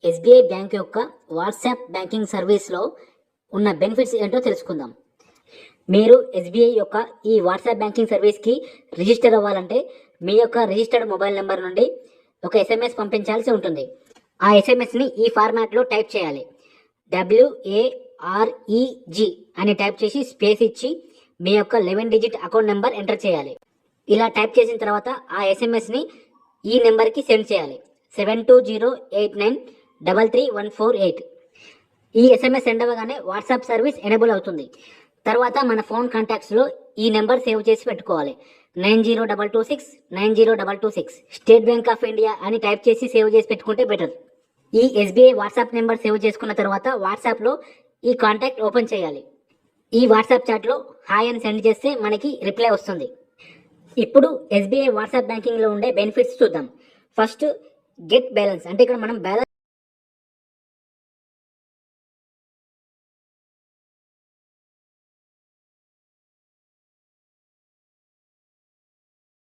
SBI bank యొక్క WhatsApp banking సర్వీస్లో ఉన్న బెనిఫిట్స్ ఏంటో తెలుసుకుందాం. మీరు ఎస్బీఐ యొక్క ఈ వాట్సాప్ బ్యాంకింగ్ సర్వీస్కి రిజిస్టర్ అవ్వాలంటే మీ యొక్క రిజిస్టర్డ్ మొబైల్ నెంబర్ నుండి ఒక ఎస్ఎంఎస్ పంపించాల్సి ఉంటుంది. ఆ ఎస్ఎంఎస్ని ఈ ఫార్మాట్లో టైప్ చేయాలి. WAREG అని టైప్ చేసి స్పేస్ ఇచ్చి మీ యొక్క 11 డిజిట్ అకౌంట్ నెంబర్ ఎంటర్ చేయాలి. ఇలా టైప్ చేసిన తర్వాత ఆ ఎస్ఎంఎస్ని ఈ నెంబర్కి సెండ్ చేయాలి. 7208933148. ఈ ఎస్ఎంఎస్ సెండ్ అవ్వగానే వాట్సాప్ సర్వీస్ ఎనేబుల్ అవుతుంది. తర్వాత మన ఫోన్ కాంటాక్ట్స్లో ఈ నెంబర్ సేవ్ చేసి పెట్టుకోవాలి. 9022690226. స్టేట్ బ్యాంక్ ఆఫ్ ఇండియా అని టైప్ చేసి సేవ్ చేసి పెట్టుకుంటే బెటర్. ఈ ఎస్బీఐ వాట్సాప్ నెంబర్ సేవ్ చేసుకున్న తర్వాత వాట్సాప్లో ఈ కాంటాక్ట్ ఓపెన్ చేయాలి. ఈ వాట్సాప్ చాట్లో హాయ్ అని సెండ్ చేస్తే మనకి రిప్లై వస్తుంది. ఇప్పుడు ఎస్బీఐ వాట్సాప్ బ్యాంకింగ్లో ఉండే బెనిఫిట్స్ చూద్దాం. ఫస్ట్ గెట్ బ్యాలెన్స్, అంటే ఇక్కడ మనం బ్యాలెన్స్